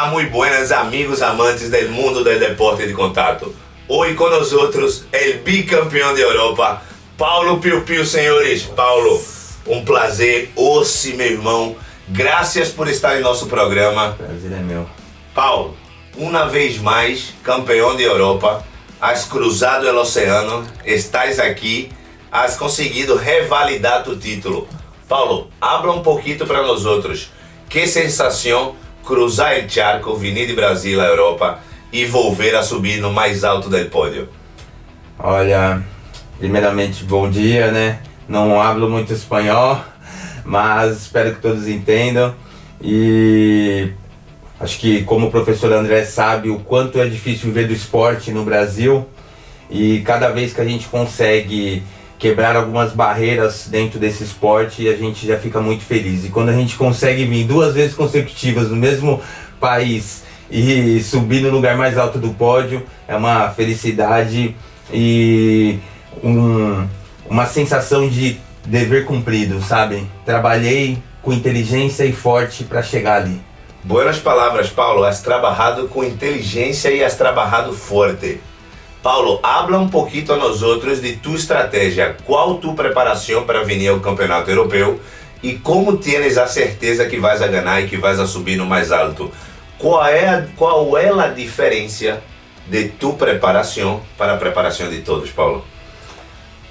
muy buenas amigos amantes del mundo del deporte de contato. Hoy con nosotros el bicampeão de Europa, Paulo Piu Piu, senhores. Paulo, um prazer, osse, meu irmão. Graças por estar em nosso programa. Prazer é meu. Paulo, uma vez mais, campeão de Europa, has cruzado o oceano, estás aqui, has conseguido revalidar tu título. Paulo, habla um pouquinho para nós outros. Que sensação cruzar o charco, venir de Brasil à Europa e volver a subir no mais alto do pódio? Olha, primeiramente bom dia, né? Não hablo muito espanhol, mas espero que todos entendam. E acho que como o professor André sabe o quanto é difícil viver do esporte no Brasil, e cada vez que a gente consegue quebrar algumas barreiras dentro desse esporte, a gente já fica muito feliz. E quando a gente consegue vir 2 vezes consecutivas no mesmo país e subir no lugar mais alto do pódio, é uma felicidade e uma sensação de dever cumprido, sabe? Trabalhei com inteligência e forte para chegar ali. Buenas palavras, Paulo. Has trabalhado com inteligência e has trabalhado forte. Paulo, habla um pouquinho a nós outros de tua estratégia. Qual tua preparação para vir ao campeonato europeu e como tens a certeza que vais a ganhar e que vais a subir no mais alto? Qual é a diferença de tua preparação para a preparação de todos, Paulo?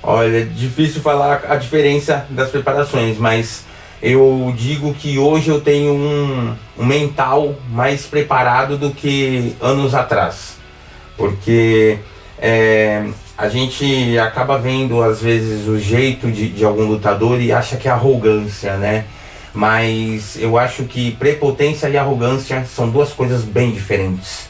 Olha, é difícil falar a diferença das preparações, mas eu digo que hoje eu tenho um mental mais preparado do que anos atrás, porque a gente acaba vendo às vezes o jeito de algum lutador e acha que é arrogância, né? Mas eu acho que prepotência e arrogância são 2 coisas bem diferentes.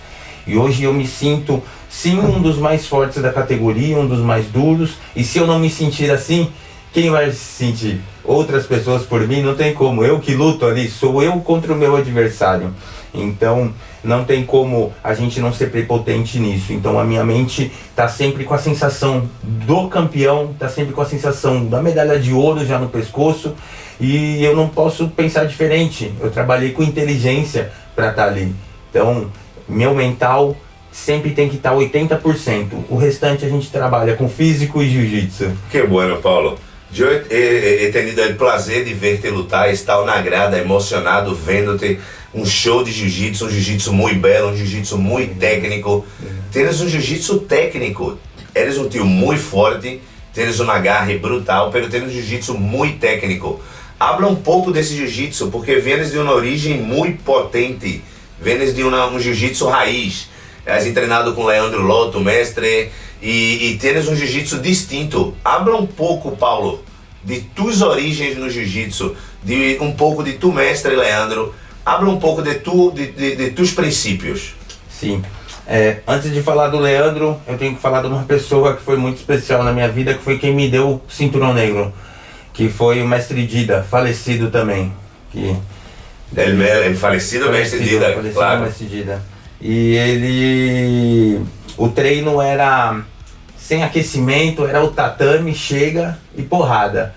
E hoje eu me sinto sim um dos mais fortes da categoria, um dos mais duros, e se eu não me sentir assim, quem vai se sentir? Outras pessoas por mim? Não tem como. Eu que luto ali, sou eu contra o meu adversário. Então não tem como a gente não ser prepotente nisso. Então a minha mente tá sempre com a sensação do campeão, tá sempre com a sensação da medalha de ouro já no pescoço, e eu não posso pensar diferente. Eu trabalhei com inteligência para estar ali. Então meu mental sempre tem que estar 80%. O restante a gente trabalha com físico e jiu-jitsu. Que bueno, Paulo. Eu he tenido o prazer de ver-te lutar, estar na grada, emocionado, vendo-te. Um show de jiu-jitsu, um jiu-jitsu muito belo, um jiu-jitsu muito técnico. Tens um jiu-jitsu técnico. Eres um tio muito forte, tens um agarre brutal, mas tens um jiu-jitsu muito técnico. Habla um pouco desse jiu-jitsu, porque vienes de uma origem muito potente. Vienes de um jiu-jitsu raiz. Has treinado com Leandro Lotto, mestre, e tens um jiu-jitsu distinto. Habla um pouco, Paulo, de tuas origens no jiu-jitsu, de um pouco de tu mestre, Leandro. Habla um pouco de tus princípios. Sim. Antes de falar do Leandro, eu tenho que falar de uma pessoa que foi muito especial na minha vida, que foi quem me deu o cinturão negro, que foi o mestre Dida, falecido também. Ele falecido mestre Dida, claro. Mestre Dida. E ele... O treino era sem aquecimento, era o tatame, chega e porrada.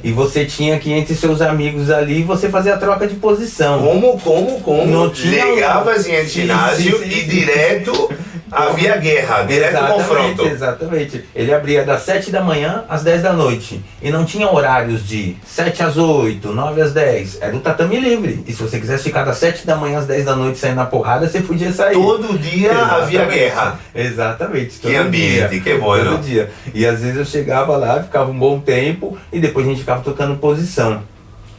E você tinha que, entre seus amigos ali, você fazia a troca de posição. Como? Não tinha... Ligavas em ginásio e direto havia guerra, direto confronto. Exatamente. Ele abria das 7 da manhã às 10 da noite. E não tinha horários de 7 às 8, 9 às 10. Era o tatame livre. E se você quisesse ficar das 7 da manhã às 10 da noite saindo na porrada, você podia sair. Todo dia havia guerra. Exatamente. Que ambiente, que bom. Todo dia. E às vezes eu chegava lá, ficava um bom tempo e depois a gente ficava tocando posição.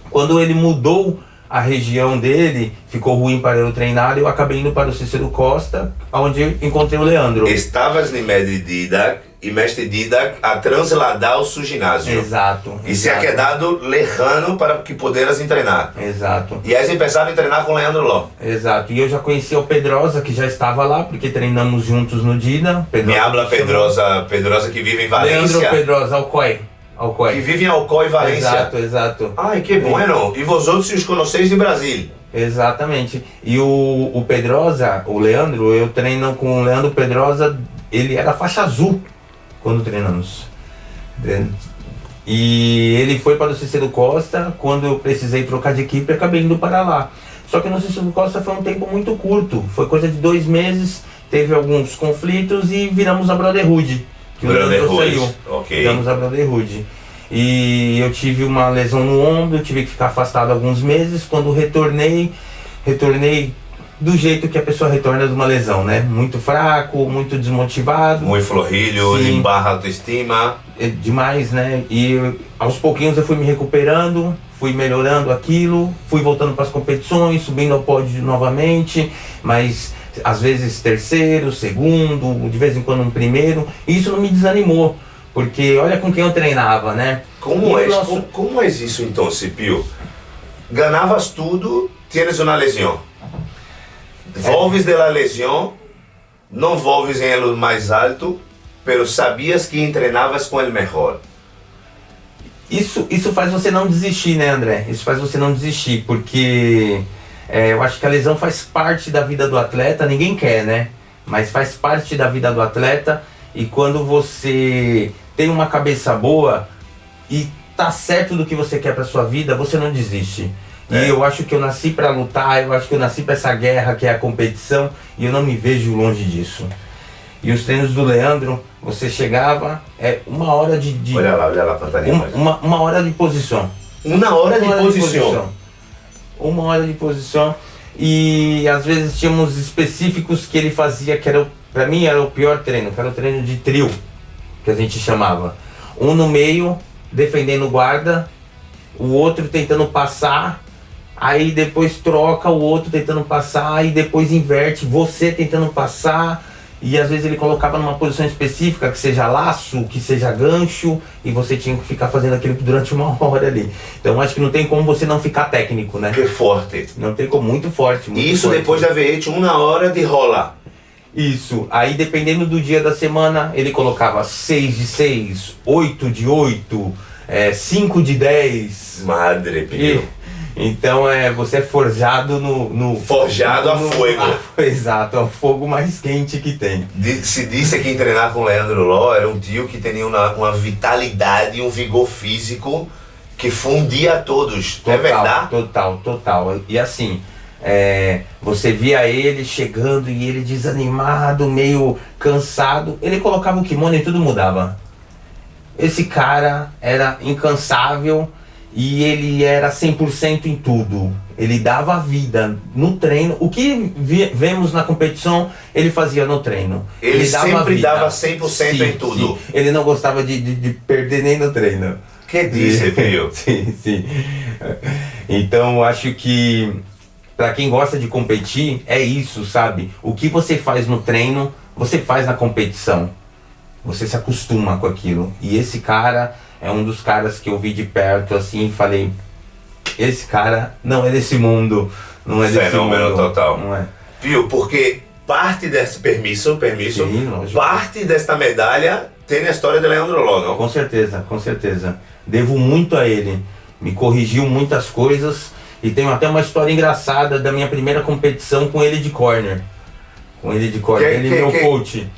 Quando ele mudou a região dele, ficou ruim para eu treinar, eu acabei indo para o Cícero Costa, onde eu encontrei o Leandro. Estavas no mestre Didac e mestre Didac a trasladar o seu ginásio. Exato. E se ha quedado lejano para que pudieras treinar. Exato. E aí começaram a treinar com o Leandro Ló. Exato. E eu já conhecia o Pedrosa, que já estava lá, porque treinamos juntos no Dida. Me habla Pedrosa que vive em Valência. Leandro Pedrosa, Alcoy. Que vive em Alcoy, Valência. Exato. Ai, que bueno. E vosotros os conheceis de Brasil. Exatamente. E o Pedrosa, o Leandro, eu treino com o Leandro Pedrosa, ele era faixa azul quando treinamos. E ele foi para o Cícero Costa, quando eu precisei trocar de equipe, acabei indo para lá. Só que no Cícero Costa foi um tempo muito curto, foi coisa de 2 meses, teve alguns conflitos e viramos a Brotherhood. Que o Leandro saiu. Viramos a Brotherhood. E eu tive uma lesão no ombro, tive que ficar afastado alguns meses. Quando retornei do jeito que a pessoa retorna de uma lesão, né? Muito fraco, muito desmotivado. Muito florrilho, em barra autoestima. É demais, né? E aos pouquinhos eu fui me recuperando, fui melhorando aquilo, fui voltando para as competições, subindo ao pódio novamente, mas às vezes terceiro, segundo, de vez em quando um primeiro. E isso não me desanimou, porque olha com quem eu treinava, né? Como é isso então, Cipio? Ganavas tudo, tienes uma lesão. Volves de la lesión, não volves em elo mais alto, pero sabias que entrenavas com o melhor. Isso faz você não desistir, né, André? Isso faz você não desistir, porque eu acho que a lesão faz parte da vida do atleta, ninguém quer, né? Mas faz parte da vida do atleta, e quando você tem uma cabeça boa e tá certo do que você quer pra sua vida, você não desiste. E eu acho que eu nasci para lutar, eu acho que eu nasci para essa guerra que é a competição, e eu não me vejo longe disso. E os treinos do Leandro, você chegava, 1 hora de olha lá, Pantaninha. Uma hora de posição. 1 hora de posição. 1 hora de posição. E às vezes tínhamos específicos que ele fazia, que era, pra mim era o pior treino, que era o treino de trio, que a gente chamava. Um no meio, defendendo o guarda, o outro tentando passar, aí depois troca o outro tentando passar, e depois inverte, você tentando passar, e às vezes ele colocava numa posição específica, que seja laço, que seja gancho, e você tinha que ficar fazendo aquilo durante 1 hora ali. Então acho que não tem como você não ficar técnico, né? Que forte. Não tem como, muito forte. Muito isso forte. Depois de haver hecho 1 hora de rola. Isso, aí dependendo do dia da semana, ele colocava 6 de 6, 8 de 8, 5 de 10. Madre Pio. Então você é forjado no forjado a fogo. Exato, ao fogo mais quente que tem. Se disse que treinar com o Leandro Ló era um tio que tinha uma vitalidade, um vigor físico que fundia a todos. Total, é verdade? Total. E assim, você via ele chegando e ele desanimado, meio cansado, ele colocava o kimono e tudo mudava. Esse cara era incansável. E ele era 100% em tudo. Ele dava a vida no treino. O que vemos na competição, ele fazia no treino. Ele sempre dava 100% em tudo. Sim. Ele não gostava de perder nem no treino. Que disse, Pio? Sim. Então, acho que para quem gosta de competir, é isso, sabe? O que você faz no treino, você faz na competição. Você se acostuma com aquilo. E esse cara é um dos caras que eu vi de perto assim e falei, esse cara não é desse mundo, não é desse mundo. Fenômeno total. Não é. Viu? Porque parte desse permisso, Sim, parte desta medalha tem na história de Leandro Ló, não? Com certeza. Devo muito a ele. Me corrigiu muitas coisas e tenho até uma história engraçada da minha primeira competição com ele de corner. Ele meu coach.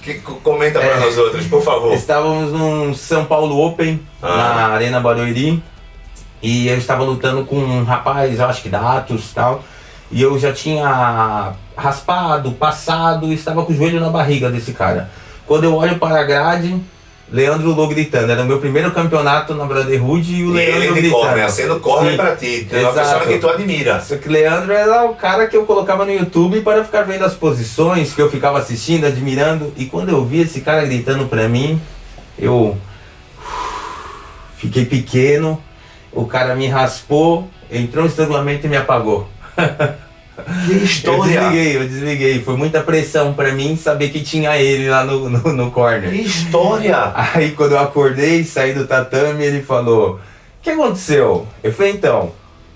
Comenta para nós outros, por favor. Estávamos no São Paulo Open, na Arena Barueri, e eu estava lutando com um rapaz, eu acho que da Atos e tal, e eu já tinha raspado, passado, e estava com o joelho na barriga desse cara. Quando eu olho para a grade, Leandro Lô gritando, era o meu primeiro campeonato na Brotherhood e o Leandro ele gritando. Corner, sendo corner pra ti, é uma pessoa que tu admira. Só que Leandro era o cara que eu colocava no YouTube para ficar vendo as posições, que eu ficava assistindo, admirando, e quando eu vi esse cara gritando pra mim, eu fiquei pequeno, o cara me raspou, entrou no estrangulamento e me apagou. Que história! Eu desliguei. Foi muita pressão pra mim saber que tinha ele lá no corner. Que história! Aí quando eu acordei, saí do tatame, ele falou, o que aconteceu? Eu falei, então,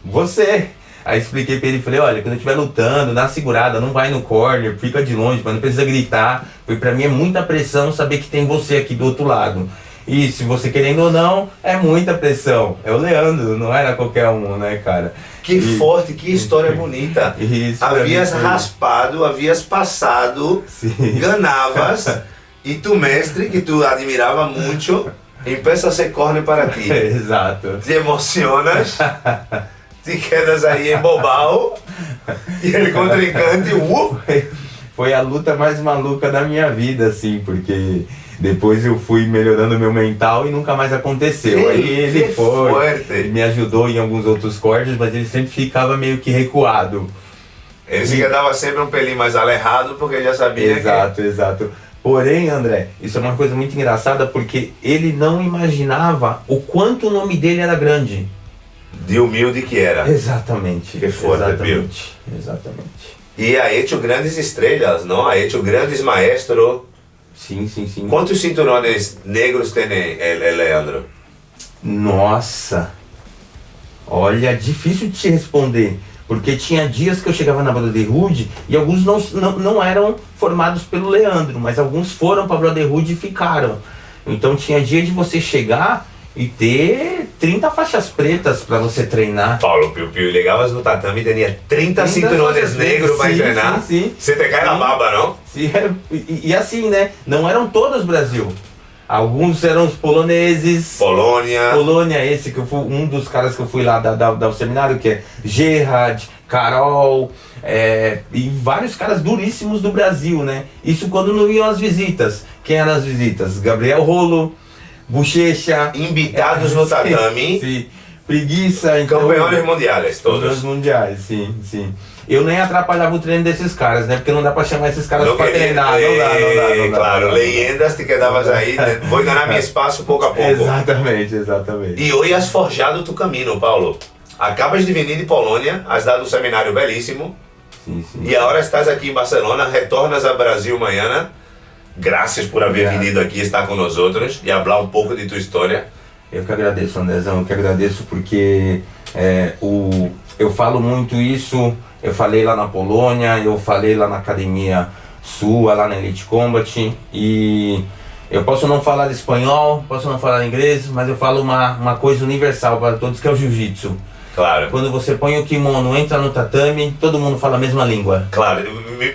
você. Aí expliquei pra ele, falei, olha, quando eu estiver lutando, dá uma segurada, não vai no corner, fica de longe, mas não precisa gritar. Porque pra mim é muita pressão saber que tem você aqui do outro lado. E se você querendo ou não, é muita pressão. É o Leandro, não era qualquer um, né, cara? Que forte, que história bonita. Havias raspado, havias passado, ganavas, e tu mestre, que tu admirava muito, empieza a ser corner para ti. Exato. Te emocionas, de quedas aí em Bobal. E ele contrincante, Foi a luta mais maluca da minha vida, assim, porque depois eu fui melhorando meu mental e nunca mais aconteceu. Aí ele ele me ajudou em alguns outros cortes, mas ele sempre ficava meio que recuado. Ele se quedava sempre um pelinho mais alerrado, porque ele já sabia Exato. Porém, André, isso é uma coisa muito engraçada, porque ele não imaginava o quanto o nome dele era grande. De humilde que era. Exatamente. Que forte, viu? Exatamente. E ha hecho grandes estrelas, não? Ha hecho grandes maestros. Sim. Quantos cinturones negros tem el Leandro? Nossa! Olha, difícil de te responder. Porque tinha dias que eu chegava na Brotherhood e alguns não eram formados pelo Leandro, mas alguns foram para a Brotherhood e ficaram. Então tinha dia de você chegar e ter 30 faixas pretas para você treinar. Paulo Piu Piu, ligavas no tatame e tinha 30 cinturones negros para treinar. Sim. Você te cai na baba, não? Sim, e assim, né? Não eram todos Brasil. Alguns eram os poloneses. Polônia, esse que eu fui, um dos caras que eu fui lá do seminário, que é Gerhard, Carol, e vários caras duríssimos do Brasil, né? Isso quando não iam as visitas. Quem eram as visitas? Gabriel Rolo, Bochecha. Invitados no tatame. Sim. Preguiça. Então, campeões mundiais, todos. Campeões mundiais, sim. Eu nem atrapalhava o treino desses caras, né? Porque não dá pra chamar esses caras pra treinar. Não dá. Claro, leyendas te quedavas aí, né? Vou ganhar meu espaço pouco a pouco. Exatamente. E hoje has forjado tu caminho, Paulo. Acabas de vir de Polônia, has dado um seminário belíssimo. Sim. E agora estás aqui em Barcelona, retornas ao Brasil amanhã. Graças por haver vindo aqui estar com nós outros e falar um pouco de tua história. Eu que agradeço, Andrezão, porque eu falo muito isso. Eu falei lá na Polônia, eu falei lá na Academia Sua, lá na Elite Combat, e eu posso não falar espanhol, posso não falar inglês, mas eu falo uma coisa universal para todos, que é o jiu-jitsu. Claro. Quando você põe o kimono, entra no tatame, todo mundo fala a mesma língua. Claro,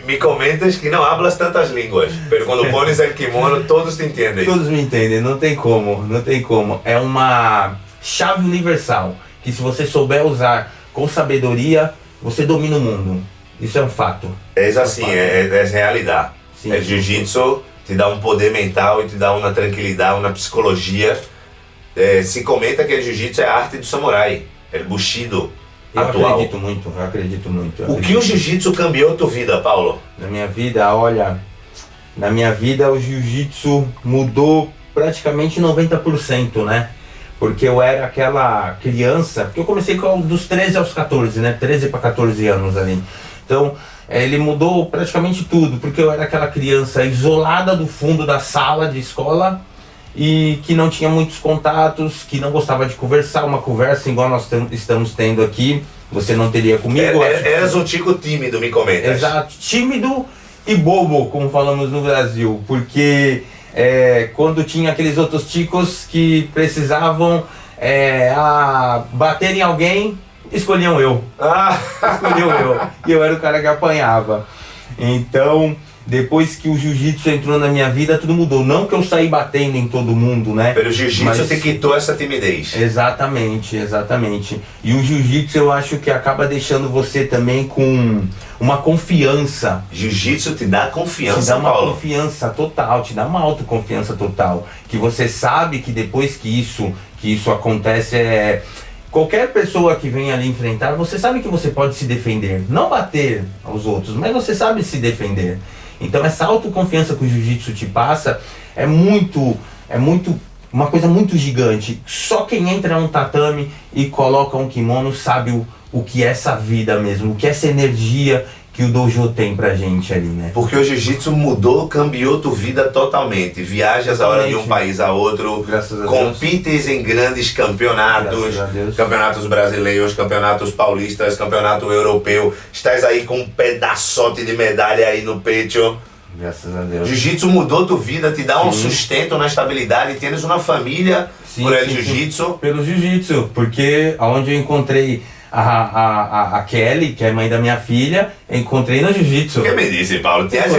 me comentas que não hablas tantas línguas, mas quando pones o kimono, todos te entendem. Todos me entendem, não tem como. É uma chave universal, que se você souber usar com sabedoria, você domina o mundo. Isso é um fato. É assim, é realidade. Sim, jiu-jitsu te dá um poder mental e te dá uma tranquilidade, uma psicologia. Se comenta que o jiu-jitsu é a arte do samurai, é o bushido atual. Eu acredito muito. O que o jiu-jitsu cambiou tua vida, Paulo? Na minha vida o jiu-jitsu mudou praticamente 90%, né? Porque eu era aquela criança, porque eu comecei dos 13 aos 14, né? 13 para 14 anos ali. Então, ele mudou praticamente tudo, porque eu era aquela criança isolada do fundo da sala de escola e que não tinha muitos contatos, que não gostava de conversar, uma conversa igual nós estamos tendo aqui, você não teria comigo. Eras um tico tímido, me comentas. Exato, tímido e bobo, como falamos no Brasil, porque quando tinha aqueles outros ticos que precisavam bater em alguém, escolhiam eu. E eu era o cara que apanhava. Então, depois que o jiu-jitsu entrou na minha vida, tudo mudou. Não que eu saí batendo em todo mundo, né? Pelo jiu-jitsu te quitou essa timidez. Exatamente. E o jiu-jitsu eu acho que acaba deixando você também com uma confiança. Jiu-jitsu te dá confiança, te dá uma Paulo. Confiança total, te dá uma autoconfiança total. Que você sabe que depois que isso acontece, qualquer pessoa que vem ali enfrentar, você sabe que você pode se defender. Não bater aos outros, mas você sabe se defender. Então essa autoconfiança que o jiu-jitsu te passa é uma coisa muito gigante. Só quem entra num tatame e coloca um kimono sabe o que é essa vida mesmo, o que é essa energia que o dojo tem pra gente ali, né? Porque o jiu-jitsu cambiou tua vida totalmente. Viajas a hora de um país a outro, compites em grandes campeonatos, campeonatos brasileiros, campeonatos paulistas, campeonato europeu. Estás aí com um pedaçote de medalha aí no peito. Graças a Deus. Jiu-jitsu mudou tua vida, te dá um sustento na estabilidade, tens uma família por jiu-jitsu. Pelo jiu-jitsu, porque onde eu encontrei a Kelly, que é mãe da minha filha, encontrei no jiu-jitsu. O que me disse, Paulo? Tinhas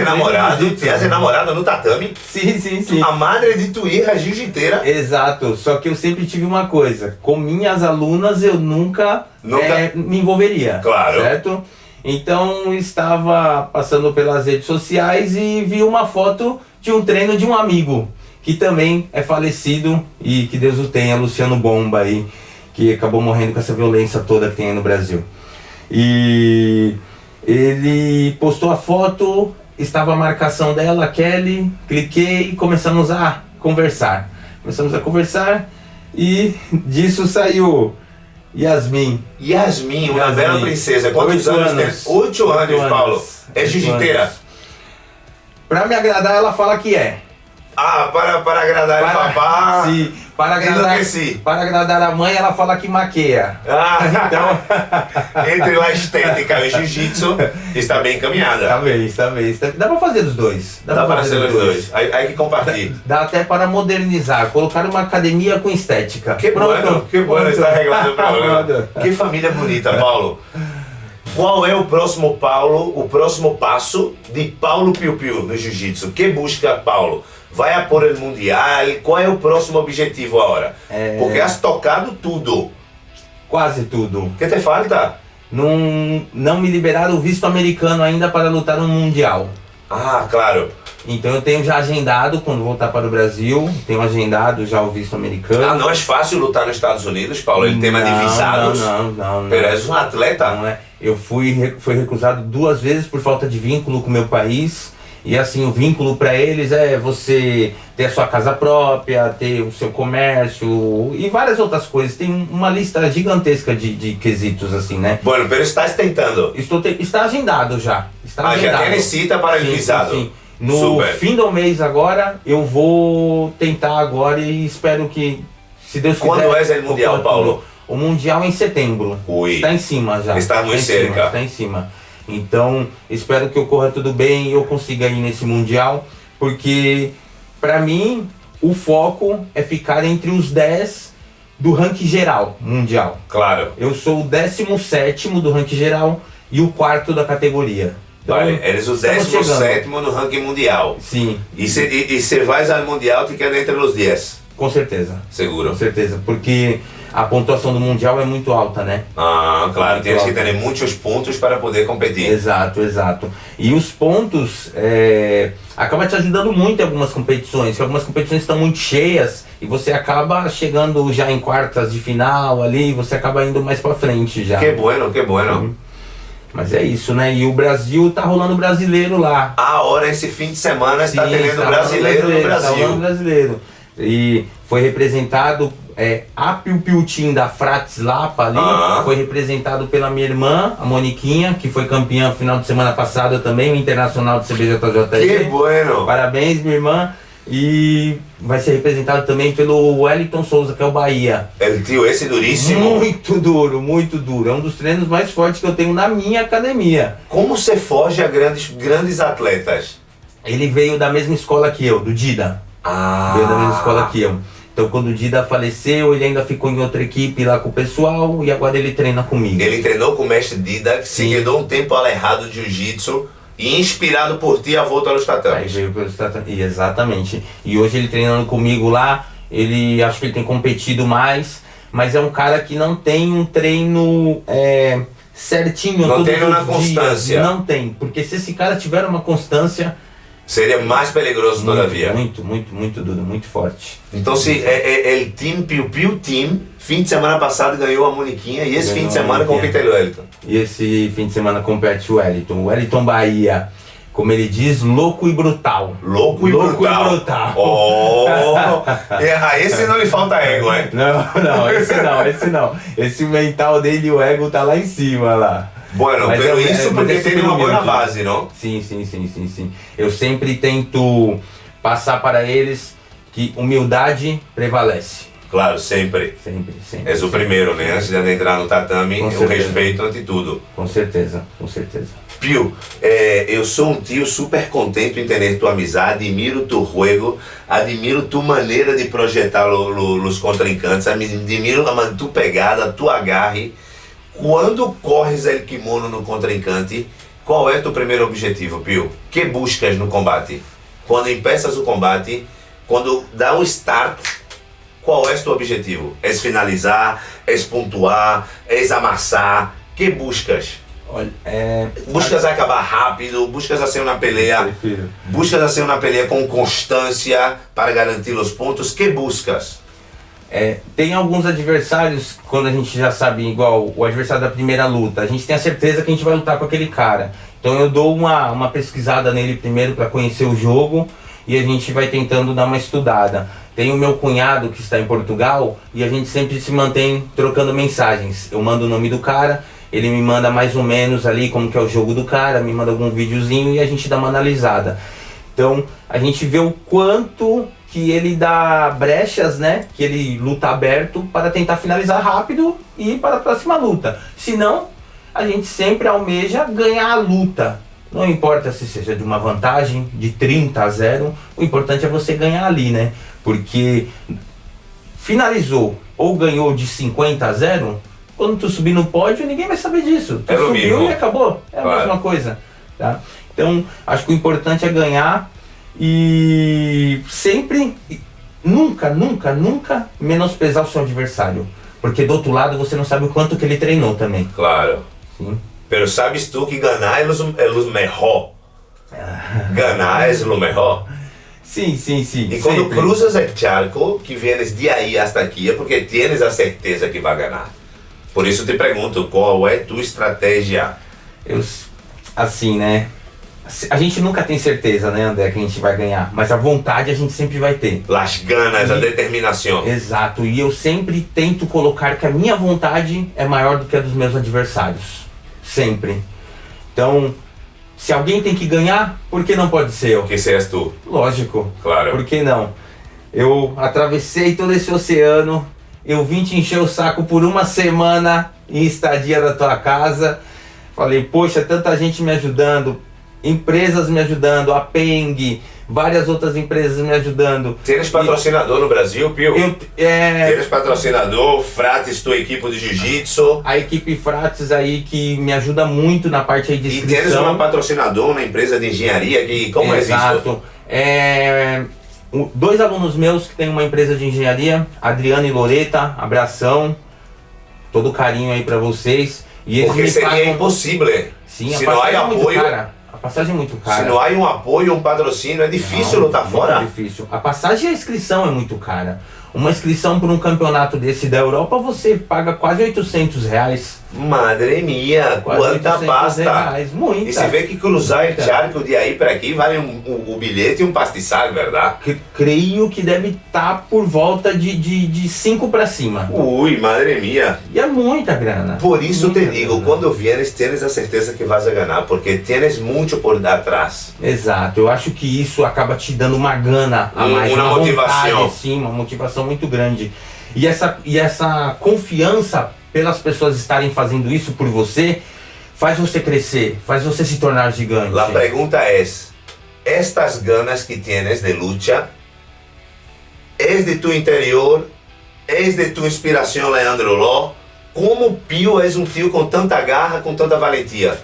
namorado no tatame? Sim. A madre de tua hija jiu-jiteira? Exato, só que eu sempre tive uma coisa, com minhas alunas eu nunca me envolveria, claro. Certo? Então estava passando pelas redes sociais e vi uma foto de um treino de um amigo, que também é falecido e que Deus o tenha, Luciano Bomba aí, que acabou morrendo com essa violência toda que tem aí no Brasil. E ele postou a foto, estava a marcação dela, Kelly, cliquei e começamos a conversar. E disso saiu Yasmin, uma bela princesa. Quantos anos tem? 8 anos, Paulo. É jiu-jiteira? Pra me agradar, ela fala que é. Para agradar o papá. Sim, para agradar a mãe, ela fala que maqueia. Então, entre a estética e o jiu-jitsu, está bem encaminhada. Está bem. Dá pra fazer os dois. Dá pra fazer os dois. Aí que compartilha. Dá até para modernizar, colocar uma academia com estética. Que bom, está arreglado o programa. Que família bonita, Paulo. Qual é o próximo passo de Paulo Piu Piu no jiu-jitsu? Que busca Paulo? Vai a por el mundial? Qual é o próximo objetivo agora? Porque has tocado tudo. Quase tudo. O que te falta? Não me liberaram o visto americano ainda para lutar no mundial. Claro. Então eu tenho já agendado, quando voltar para o Brasil, tenho agendado já o visto americano. Não é fácil lutar nos Estados Unidos, Paulo? Ele tem uma de visados? Não. Pero és um atleta? Não é. Eu fui recusado 2 vezes por falta de vínculo com o meu país. E assim, o vínculo para eles é você ter a sua casa própria, ter o seu comércio e várias outras coisas. Tem uma lista gigantesca de quesitos assim, né? Bueno, pero estás tentando? Está agendado já. Já tem cita para o visado? Sim. No fim do mês agora, eu vou tentar agora e espero que, se Deus quiser... Quando é o Mundial, Paulo? O Mundial é em setembro. Está em cima já. Está muito cerca. Está em cima. Então, espero que ocorra tudo bem e eu consiga ir nesse Mundial, porque, para mim, o foco é ficar entre os 10 do ranking geral mundial. Claro. Eu sou o 17º do ranking geral e o 4º da categoria. Então, eres o 17º no ranking mundial. Sim. E se vais ao Mundial, te queda entre os 10. Com certeza. Seguro. Com certeza, porque a pontuação do Mundial é muito alta, né? Claro, tens que ter muitos pontos para poder competir. Exato. E os pontos acaba te ajudando muito em algumas competições, porque algumas competições estão muito cheias e você acaba chegando já em quartas de final ali, você acaba indo mais pra frente já. Que bueno. Mas é isso, né? E o Brasil tá rolando brasileiro lá. Agora, esse fim de semana, está tendo brasileiro no Brasil. Tá rolando brasileiro. E foi representado a Piu Piu Team da Frates Lapa ali, foi representado pela minha irmã, a Moniquinha, que foi campeã no final de semana passada também, o Internacional do CBJJG. Que bueno! Parabéns, minha irmã. E vai ser representado também pelo Wellington Souza, que é o Bahia. Esse duríssimo. Muito duro. É um dos treinos mais fortes que eu tenho na minha academia. Como você foge a grandes atletas? Ele veio da mesma escola que eu, do Dida. Veio da mesma escola que eu. Então quando o Dida faleceu, ele ainda ficou em outra equipe lá com o pessoal e agora ele treina comigo. Ele treinou com o mestre Dida, que se quedou um tempo alejado de jiu-jitsu e inspirado por ti a volta aos tatames. Aí veio pelos tatames, exatamente. E hoje ele treinando comigo lá, acho que ele tem competido mais, mas é um cara que não tem um treino certinho não todos tem uma os constância. Dias. Não tem, porque se esse cara tiver uma constância... Seria mais perigoso todavia. Muito duro, muito forte. Então, se o Team Piu Piu Team, fim de semana passado ganhou a Moniquinha e esse fim de semana compete o Wellington. E esse fim de semana compete o Wellington. O Wellington Bahia, como ele diz, louco e brutal. Louco e brutal. Esse não lhe falta ego, hein? Esse não. Esse mental dele, o ego tá lá em cima lá. Bueno, pero isso porque tem uma boa base, não? Sim. Eu sempre tento passar para eles que humildade prevalece. Claro, sempre. És o primeiro, né? Antes de entrar no tatame, o respeito ante tudo. Com certeza. Piu, eu sou um tio super contente em ter tua amizade, admiro tu juego, admiro tu maneira de projetar os contrincantes, admiro a tua pegada, tu agarre. Quando corres el kimono no contrincante, qual é tu primeiro objetivo, Pio? Que buscas no combate? Quando empeças o combate, quando dá o start, qual é o teu objetivo? És finalizar? És pontuar? És amassar? Que buscas? Olha, buscas acabar rápido? Buscas a ser uma peleia? Buscas a ser uma peleia com constância para garantir os pontos? Que buscas? Tem alguns adversários, quando a gente já sabe, igual o adversário da primeira luta, a gente tem a certeza que a gente vai lutar com aquele cara. Então eu dou uma pesquisada nele primeiro para conhecer o jogo e a gente vai tentando dar uma estudada. Tem o meu cunhado que está em Portugal e a gente sempre se mantém trocando mensagens. Eu mando o nome do cara, ele me manda mais ou menos ali como que é o jogo do cara, me manda algum videozinho e a gente dá uma analisada. Então a gente vê o quanto que ele dá brechas, né? Que ele luta aberto para tentar finalizar rápido e ir para a próxima luta. Senão, a gente sempre almeja ganhar a luta. Não importa se seja de uma vantagem de 30-0, o importante é você ganhar ali, né? Porque finalizou ou ganhou de 50-0, quando tu subir no pódio, ninguém vai saber disso. Tu subiu e acabou. É a mesma coisa, tá? Então, acho que o importante é ganhar. E sempre, nunca menosprezar o seu adversário, porque do outro lado você não sabe o quanto que ele treinou também. Claro. Sim. Pero sabes tu que ganar é o melhor. Ganar é o melhor. Sim. E quando cruzas o charco, que vienes de aí hasta aqui, é porque tienes a certeza que vai ganhar. Por isso te pergunto, qual é tua estratégia? Assim, né? A gente nunca tem certeza, né, André, que a gente vai ganhar, mas a vontade a gente sempre vai ter. Las ganas, a determinação. Exato, e eu sempre tento colocar que a minha vontade é maior do que a dos meus adversários. Sempre. Então, se alguém tem que ganhar, por que não pode ser eu? Porque és tu. Lógico. Claro. Por que não? Eu atravessei todo esse oceano, eu vim te encher o saco por uma semana em estadia da tua casa. Falei, poxa, tanta gente me ajudando, empresas me ajudando, a Peng, várias outras empresas me ajudando. Tienes patrocinador no Brasil, Pio? Tienes patrocinador, Frates, tua equipe de jiu-jitsu. A equipe Frates aí que me ajuda muito na parte aí de inscrição. E tienes uma patrocinador, uma empresa de engenharia que como é isso? Exato. Dois alunos meus que têm uma empresa de engenharia, Adriano e Loreta, abração, todo carinho aí pra vocês. E eles porque seria impossível. Sim, se não há apoio. A passagem é muito cara. Se não há um apoio, um patrocínio, é difícil lutar fora. É difícil. A passagem e a inscrição é muito cara. Uma inscrição para um campeonato desse da Europa, você paga quase R$800. Madre mia, quanta pasta! Muita. E você vê que cruzar o charco de aí para aqui vale o bilhete e um pastiçal, verdade? Creio que deve estar por volta de 5 para cima. Ui, madre mia! E é muita grana. Por isso te digo, quando vienes, tienes a certeza que vas a ganhar, porque tienes muito por dar atrás. Exato, eu acho que isso acaba te dando uma gana a mais, uma motivação. Vontade, sim, uma motivação muito grande. E essa confiança pelas pessoas estarem fazendo isso por você, faz você crescer, faz você se tornar gigante. A pergunta é, estas ganas que tienes de luta, é de tu interior, é de tu inspiração, Leandro Ló? Como Pio és um tio com tanta garra, com tanta valentia?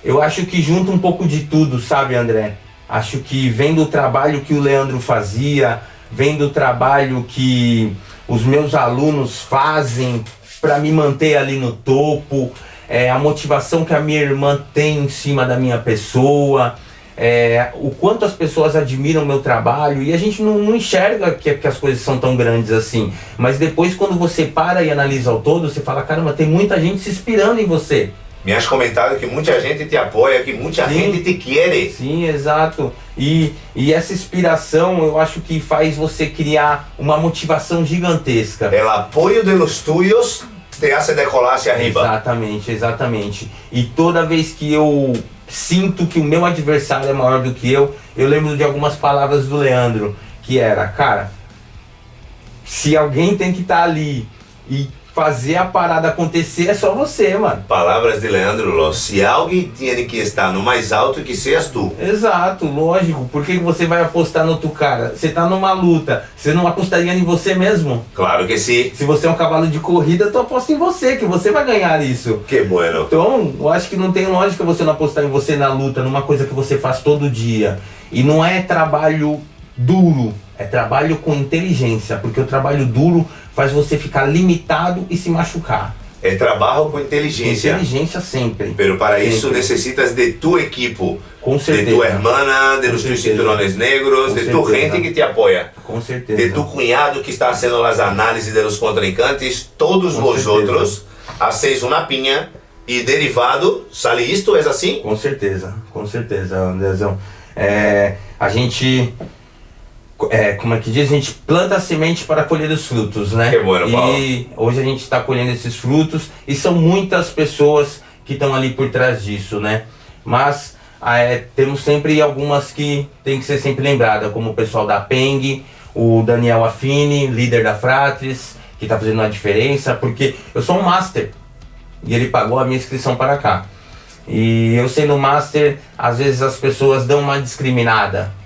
Eu acho que junta um pouco de tudo, sabe, André? Acho que vem do trabalho que o Leandro fazia, vem do trabalho que os meus alunos fazem para me manter ali no topo, a motivação que a minha irmã tem em cima da minha pessoa, o quanto as pessoas admiram o meu trabalho, e a gente não enxerga que as coisas são tão grandes assim, mas depois quando você para e analisa ao todo, você fala, caramba, tem muita gente se inspirando em você. Me has comentado que muita gente te apoia, que muita gente te quer. Sim, exato. E essa inspiração, eu acho que faz você criar uma motivação gigantesca. O apoio dos tuyos te hace decolar hacia arriba. Exatamente. E toda vez que eu sinto que o meu adversário é maior do que eu lembro de algumas palavras do Leandro, que era, cara, se alguém tem que estar ali e fazer a parada acontecer é só você, mano. Palavras de Leandro Ló. Se alguém tinha que estar no mais alto, que seas tu. Exato, lógico. Por que você vai apostar no outro cara? Você tá numa luta, você não apostaria em você mesmo? Claro que sim. Se você é um cavalo de corrida, tu aposta em você, que você vai ganhar isso. Que bueno. Então, eu acho que não tem lógica você não apostar em você na luta, numa coisa que você faz todo dia. E não é trabalho duro, é trabalho com inteligência, porque o trabalho duro faz você ficar limitado e se machucar. É trabalho com inteligência. Inteligência sempre. Pero para sempre. isso necessitas de tu equipo. Com certeza. De tu hermana, de los tus cinturones negros, Com de tu certeza. gente que te apoia. Com certeza. De tu cunhado que está fazendo as análises de los contrincantes. Todos Com vosotros hacéis uma pinha e derivado, sale isto, é assim? Com certeza, Andrezão. A gente... como é que diz? A gente planta a semente para colher os frutos, né? Que bueno, Paulo. E hoje a gente está colhendo esses frutos e são muitas pessoas que estão ali por trás disso, né? Mas temos sempre algumas que tem que ser sempre lembradas, como o pessoal da Peng, o Daniel Affini, líder da Fratris, que está fazendo uma diferença, porque eu sou um master e ele pagou a minha inscrição para cá. E eu sendo master, às vezes as pessoas dão uma discriminada.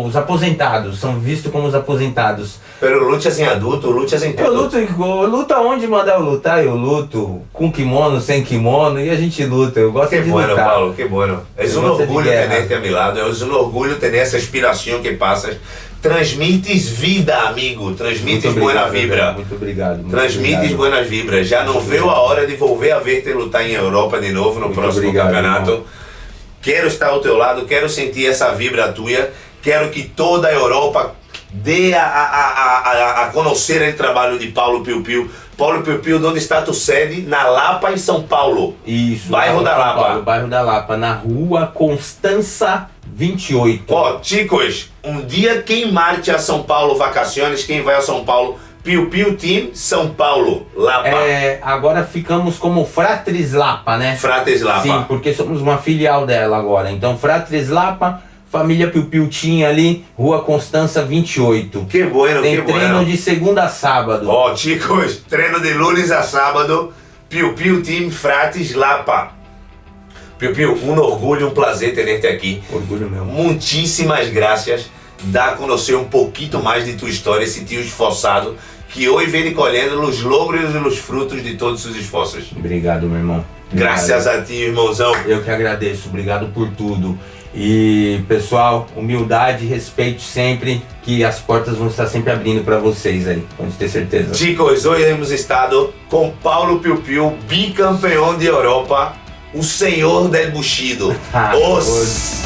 Os aposentados, são vistos como os aposentados. Pero lutas em adulto, lutas em tudo. Eu luto onde mandar eu lutar, eu luto com kimono, sem kimono, e a gente luta, eu gosto Que de bueno, lutar. Paulo, que bueno. É um orgulho ter-te a meu lado, é um orgulho ter essa inspiração que passas. Transmites vida, amigo, transmites boa vibra. Muito obrigado. Transmites boas vibras. Já não veio a hora de volver a ver-te lutar em Europa de novo no próximo campeonato. Irmão. Quero estar ao teu lado, quero sentir essa vibra tua, quero que toda a Europa dê a conhecer o trabalho de Paulo Piu Piu. Paulo Piu Piu, onde está tu sede? Na Lapa, em São Paulo. Isso. Bairro da Lapa. Paulo, bairro da Lapa, na rua Constança 28. Ó, chicos, um dia quem marcha a São Paulo vacações, quem vai a São Paulo, Piu Piu Team São Paulo, Lapa. Agora ficamos como Fratris Lapa, né? Fratris Lapa. Sim, porque somos uma filial dela agora. Então, Fratris Lapa, família Piu Piu Team ali, rua Constança 28. Que bueno, tem que bueno. Tem treino de segunda a sábado. Ó, chicos, treino de lunes a sábado, Piu Piu Team Fratris Lapa. Piu Piu, um orgulho, um prazer ter-te aqui. Orgulho meu. Muitíssimas graças. Dá a conhecer um pouquinho mais de tua história, esse tio esforçado, que hoje vem colhendo os logros e os frutos de todos os esforços. Obrigado, meu irmão. Graças a ti, irmãozão. Eu que agradeço, obrigado por tudo. E, pessoal, humildade, respeito sempre, que as portas vão estar sempre abrindo para vocês aí, pode ter certeza. Chicos, hoje hemos estado com Paulo Piu Piu, bicampeão de Europa, o senhor del Bushido. Os...